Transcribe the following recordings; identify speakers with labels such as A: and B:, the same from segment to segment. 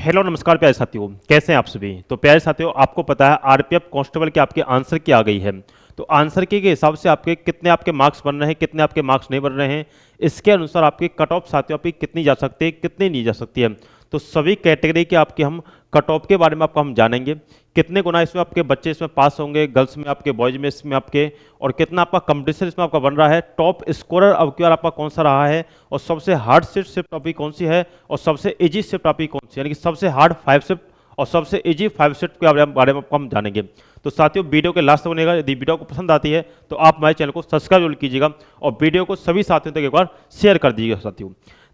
A: Hello नमस्कार प्यारे साथियों, कैसे हैं आप सभी। तो प्यारे साथियों, आपको पता है आरपीएफ कांस्टेबल के आपके आंसर की आ गई है। तो आंसर की के हिसाब से आपके कितने आपके मार्क्स बन रहे हैं, कितने आपके मार्क्स नहीं बन रहे हैं, इसके अनुसार आपकी कट ऑफ साथियों आपकी कितनी जा सकती है, कितनी नहीं जा सकती है। तो सभी कैटेगरी के आपके हम कट ऑफ के बारे में आपको हम जानेंगे। कितने गुना इसमें आपके बच्चे इसमें पास होंगे, गर्ल्स में आपके, बॉयज में इसमें आपके, और कितना आपका कंपटीशन इसमें आपका बन रहा है। टॉप स्कोरर अब की बार आपका कौन सा रहा है, और सबसे हार्ड शिफ्ट टॉपिक कौन सी है, और सबसे इजी शिफ्ट टॉपिक कौन सी, यानी कि सबसे हार्ड 5 शिफ्ट और सबसे इजी 5 शिफ्ट के बारे में आपको हम जानेंगे। तो साथियों, वीडियो के लास्ट तक बनेगा। यदि वीडियो को पसंद आती है तो आप हमारे चैनल को सब्सक्राइब जरूर कीजिएगा और वीडियो को सभी साथियों तक एक बार शेयर कर दीजिएगा। साथियों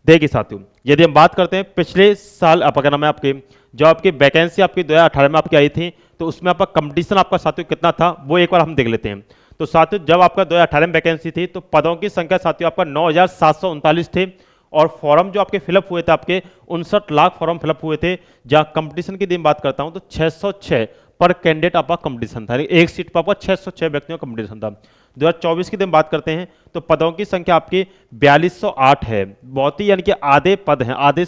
A: देखिए साथियों, यदि हम बात करते हैं पिछले साल आपका क्या नाम है आपके जो आपकी वैकेंसी आपकी 2018 में आपकी आई थी, तो उसमें आपका कंपटीशन आपका साथियों कितना था वो एक बार हम देख लेते हैं। तो साथियों, जब आपका 2018 में वैकेंसी थी तो पदों की संख्या साथियों आपका 9,739 थे, और फॉर्म जो आपके फिलअप हुए थे आपके 59 लाख फॉर्म फिलअप हुए थे। जहां कंपटीशन की दिन बात करता हूं तो 606 पर कैंडिडेट आपका कंपटीशन था, एक सीट पर आपका 606 व्यक्तियों का कंपटीशन था। 2024 की दिन बात करते हैं तो पदों की संख्या आपकी 4208 है, बहुत ही यानी कि आधे पद हैं, आधे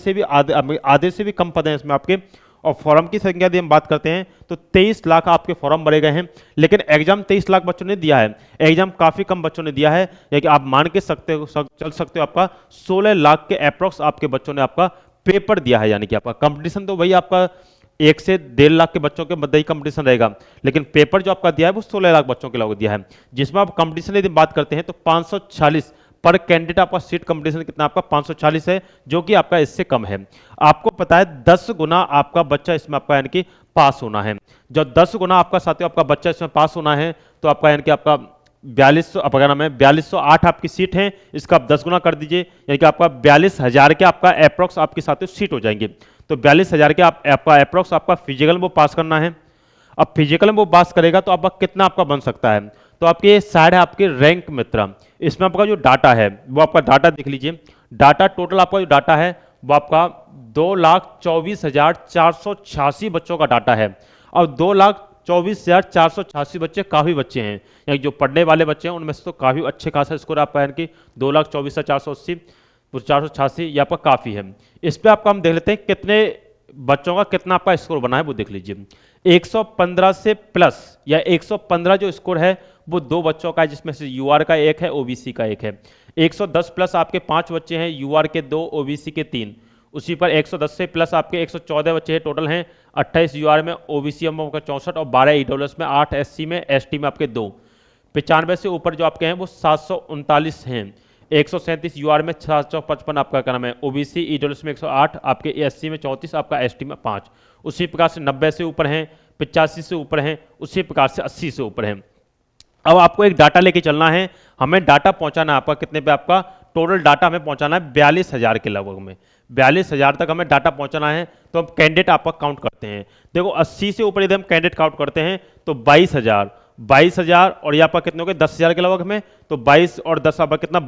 A: से भी कम पद हैं इसमें आपके। और फॉर्म की संख्या यदि हम बात करते हैं तो 23 लाख आपके फॉर्म भरे गए हैं, लेकिन एग्जाम 23 लाख बच्चों ने दिया है, एग्जाम काफी कम बच्चों ने दिया है। यानी कि आप मान के चल सकते हो आपका 16 लाख के अप्रोक्स आपके बच्चों ने आपका पेपर दिया है। यानी कि आपका कंपटीशन तो वही आपका 1 से 1.5 लाख के बच्चों के मध्य ही कंपटीशन रहेगा, लेकिन पेपर जो आपका दिया है वो 16 लाख बच्चों के लिए दिया है, जिसमें आप कंपटीशन यदि बात करते हैं तो 540 पर कैंडिडेट आपका सीट कंपटीशन कितना आपका 540 है, जो कि आपका इससे कम है। आपको पता है 10 गुना आपका बच्चा इसमें आपका यानी कि पास होना है। जब 10 गुना आपका साथियों आपका बच्चा इसमें पास होना है तो आपका यानी कि आपका 4208 आपकी सीट है, इसका आप 10 गुना कर दीजिए, यानी कि आपका 42,000 के आपका अप्रोक्स आपके साथियों सीट हो जाएंगे। तो 42,000 के आपका अप्रोक्स आपका फिजिकल में वो पास करना है। अब फिजिकल में वो पास करेगा तो आपका कितना आपका बन सकता है, तो आपके ये साइड है आपके रैंक मित्र, इसमें आपका जो डाटा है वो आपका डाटा देख लीजिए। डाटा टोटल आपका जो डाटा है वो आपका 2,24,486 बच्चों का डाटा है। और 2,24,486 बच्चे काफ़ी बच्चे हैं, यानी जो पढ़ने वाले बच्चे हैं उनमें से तो काफ़ी अच्छे खासा स्कोर आपका यानी कि 2,24,480 486 ये आपका काफ़ी है। इस पर आपका हम देख लेते हैं कितने बच्चों का कितना आपका स्कोर बना है वो देख लीजिए। 115 से प्लस या 115 जो स्कोर है वो 2 बच्चों का है, जिसमें से यूआर का 1 है, ओबीसी का 1 है। 110 प्लस आपके 5 बच्चे हैं, यूआर के 2, ओबीसी के 3। उसी पर 110 से प्लस आपके 114 बच्चे हैं, टोटल हैं 28 यूआर में, ओबीसी में आपका 64 और 12 ईडब्ल्यूएस में, 8 एससी में, एसटी में आपके 2। 95 से ऊपर जो आपके हैं वो 739 हैं, 137 यूआर में, 755 आपका क्या नाम है ओबीसी, ईडब्ल्यूएस में 108, आपके एससी में 34, आपका एसटी में 5। उसी प्रकार से 90 से ऊपर हैं, 85 से ऊपर हैं, उसी प्रकार से 80 से ऊपर हैं। अब आपको एक डाटा लेके चलना है, हमें डाटा पहुंचाना है आपका कितने पे, आपका टोटल डाटा हमें पहुंचाना है 42,000 के लगभग में, 42,000 तक हमें डाटा पहुंचाना है। तो हम कैंडिडेट आपका काउंट करते हैं। देखो 80 से ऊपर यदि हम कैंडिडेट काउंट करते हैं तो 22,000 और यहाँ पर कितने हो गए 10,000 के लगभग में, तो 22 और 10 आपका कितना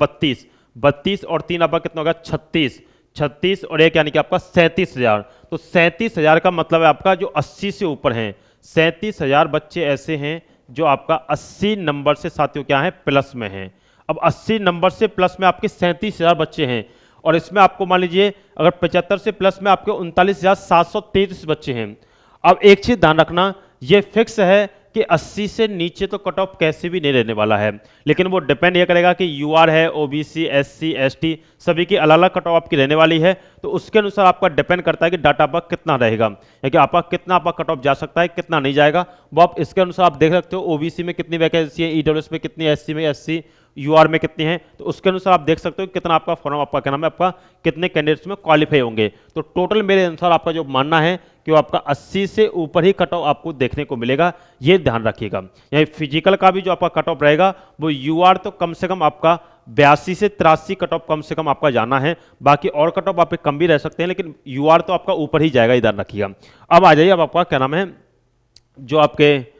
A: 32 और 3 आपका कितना होगा 36 और 1 यानी कि आपका 37,000। तो 37,000 का मतलब है आपका जो 80 से ऊपर हैं, 37,000 बच्चे ऐसे हैं जो आपका 80 नंबर से साथियों क्या है प्लस में हैं। अब 80 नंबर से प्लस में आपके 37,000 बच्चे हैं, और इसमें आपको मान लीजिए अगर 75 से प्लस में आपके 39,733 बच्चे हैं। अब एक चीज ध्यान रखना, ये फिक्स है कि 80 से नीचे तो कट ऑफ कैसे भी नहीं रहने वाला है, लेकिन वो डिपेंड ये करेगा कि यूआर है, ओबीसी, एससी, एसटी सभी की अलग अलग कट ऑफ आपकी रहने वाली है। तो उसके अनुसार आपका डिपेंड करता है कि डाटा आपका कितना रहेगा, या कि आपका कितना आपका कट ऑफ जा सकता है, कितना नहीं जाएगा। वो आप इसके अनुसार आप देख सकते हो, ओबीसी में कितनी वैकेंसी है, ईडब्ल्यूएस में कितनी, एससी में 80, यूआर में कितनी है, तो उसके अनुसार आप देख सकते हो कितना आपका फॉर्म आपका क्या नाम है आपका कितने कैंडिडेट्स में क्वालिफाई होंगे। तो टोटल मेरे अनुसार आपका जो मानना है कि वो आपका 80 से ऊपर ही कट ऑफ आपको देखने को मिलेगा, ये ध्यान रखिएगा। यानी फिजिकल का भी जो आपका कट ऑफ रहेगा वो यूआर तो कम से कम आपका 82 से 83 कट ऑफ कम से कम आपका जाना है, बाकी और कट ऑफ आप कम भी रह सकते हैं, लेकिन यूआर तो आपका ऊपर ही जाएगा, ध्यान रखिएगा। अब आ जाइए, अब आपका क्या नाम है जो आपके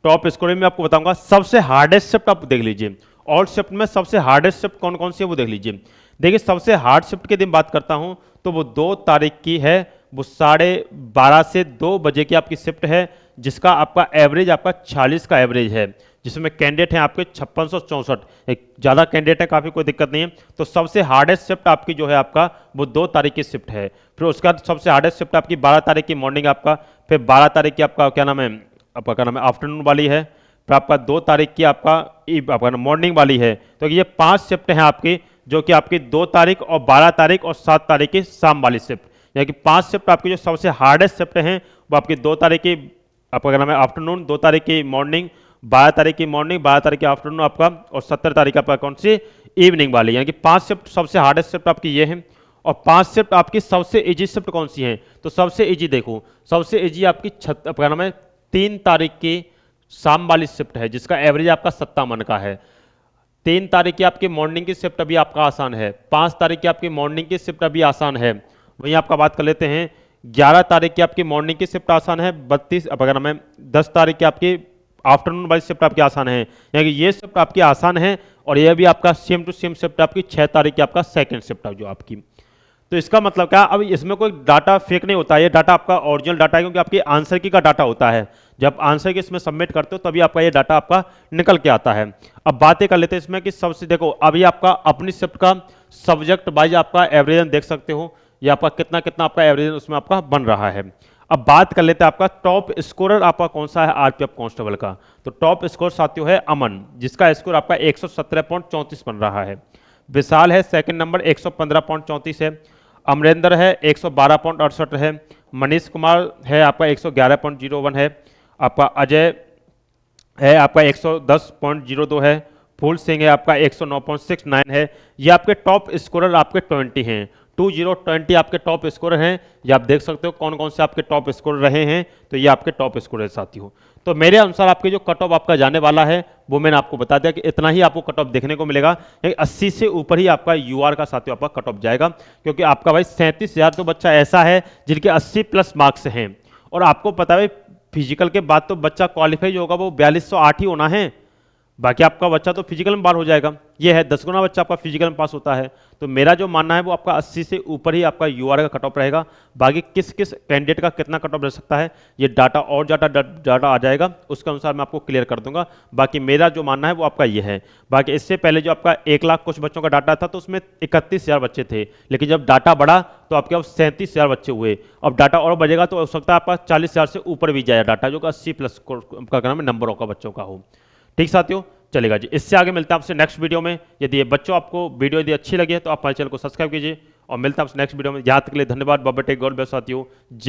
A: टॉप स्कोर में आपको बताऊंगा सबसे हार्डेस्ट शिफ्ट आप देख लीजिए। ऑल शिफ्ट में सबसे हार्डेस्ट शिफ्ट कौन कौन सी है वो देख लीजिए। देखिए सबसे हार्ड शिफ्ट की दिन बात करता हूं तो वो 2 तारीख की है, वो 12:30 से 2 बजे की आपकी शिफ्ट है, जिसका आपका एवरेज आपका 40 का एवरेज है। जिसमें कैंडिडेट हैं आपके 5664, एक ज़्यादा कैंडिडेट है, काफ़ी कोई दिक्कत नहीं है। तो सबसे हार्डेस्ट शिफ्ट आपकी जो है आपका वो 2 तारीख की शिफ्ट है। फिर उसके बाद सबसे हार्डेस्ट शिफ्ट आपकी 12 तारीख की मॉर्निंग आपका, फिर 12 तारीख की आपका क्या नाम है, आपका क्या नाम है आफ्टरनून वाली है, फिर आपका 2 तारीख की आपका आपका मॉर्निंग वाली है। तो ये 5 शिफ्ट हैं आपकी, जो कि आपकी 2 तारीख और 12 तारीख और 7 तारीख की शाम वाली शिफ्ट, यानी कि 5 शिफ्ट आपकी जो सबसे हार्डेस्ट शिफ्ट हैं वो आपकी 2 तारीख की आपका क्या नाम है आफ्टरनून, 2 तारीख की मॉर्निंग, 12 तारीख की मॉर्निंग, 12 तारीख की आफ्टरनून आपका, और 17 तारीख आपका कौन सी इवनिंग वाली, यानी कि 5 शिफ्ट सबसे हार्डेस्ट शिफ्ट आपकी ये है। और 5 शिफ्ट आपकी सबसे इजी शिफ्ट कौन सी है, तो सबसे इजी देखो, सबसे इजी आपकी क्या नाम है 3 तारीख की शाम वाली शिफ्ट है, जिसका एवरेज आपका 57 का है। 3 तारीख की आपकी मॉर्निंग की शिफ्ट अभी आपका आसान है, 5 तारीख की आपकी मॉर्निंग की शिफ्ट अभी आसान है। वहीं आपका बात कर लेते हैं 11 तारीख की आपकी मॉर्निंग की शिफ्ट आसान है, 32 अगर मैं 10 तारीख की आपकी आफ्टरनून वाली शिफ्ट आपकी आसान है, यानी कि ये शिफ्ट आपकी आसान है। और ये भी आपका सेम टू सेम शिफ्ट आपकी 6 तारीख की आपका सेकंड शिफ्ट है जो आपकी। तो इसका मतलब क्या, अब इसमें कोई डाटा फेक नहीं होता है, ये डाटा आपका ओरिजिनल डाटा है, क्योंकि आपकी आंसर की का डाटा होता है। जब आंसर की इसमें सबमिट करते हो तभी आपका ये डाटा आपका निकल के आता है। अब बातें कर लेते हैं इसमें कि सबसे देखो, अभी आपका अपनी शिफ्ट का सब्जेक्ट वाइज आपका एवरेज देख सकते हो, ये आपका कितना कितना आपका एवरेज उसमें आपका बन रहा है। अब बात कर लेते हैं आपका टॉप स्कोरर आपका कौन सा है आरपीएफ कांस्टेबल का। तो टॉप स्कोर साथियों है अमन, जिसका स्कोर आपका 117.34 बन रहा है। विशाल है सेकंड नंबर 115.34 है। अमरेंद्र है 112.68 है। मनीष कुमार है आपका 111.01 है। आपका अजय है आपका 110.02 है। फूल सिंह है आपका 109.69 है। ये आपके टॉप स्कोरर आपके 20 हैं, 20 आपके टॉप स्कोरर हैं। ये आप देख सकते हो कौन कौन से आपके टॉप स्कोर रहे हैं, तो ये आपके टॉप स्कोरर साथियों। तो मेरे अनुसार आपके जो कट ऑफ आपका जाने वाला है वो मैंने आपको बता दिया कि इतना ही आपको कट ऑफ देखने को मिलेगा, 80 से ऊपर ही आपका यूआर का साथियों आपका कट ऑफ जाएगा, क्योंकि आपका भाई 37,000 तो बच्चा ऐसा है जिनके 80 प्लस मार्क्स हैं। और आपको पता है फिजिकल के बाद तो बच्चा क्वालिफाई होगा वो 4208 ही होना है, बाकी आपका बच्चा तो फिजिकल में बाहर हो जाएगा। ये है 10 गुना बच्चा आपका फिजिकल में पास होता है। तो मेरा जो मानना है वो आपका 80 से ऊपर ही आपका यूआर का कट ऑफ रहेगा। बाकी किस किस कैंडिडेट का कितना कट ऑफ रह सकता है ये डाटा और डाटा आ जाएगा, उसके अनुसार मैं आपको क्लियर कर दूंगा। बाकी मेरा जो मानना है वो आपका ये है। बाकी इससे पहले जो आपका 1 लाख कुछ बच्चों का डाटा था तो उसमें 31,000 बच्चे थे, लेकिन जब डाटा बढ़ा तो आपके अब 37,000 बच्चे हुए। अब डाटा और बढ़ेगा तो हो सकता है आपका 40,000 से ऊपर भी जाए डाटा, जो कि 80 प्लस का नाम नंबरों का बच्चों का हो। ठीक साथियों, चलेगा जी। इससे आगे मिलते हैं आपसे नेक्स्ट वीडियो में। यदि ये बच्चों आपको वीडियो यदि अच्छी लगी है तो आप हमारे चैनल को सब्सक्राइब कीजिए, और मिलते हैं आपसे नेक्स्ट वीडियो में। यहाँ तक के लिए धन्यवाद। बाबा टेक गॉड ब्लेस साथियों, जय।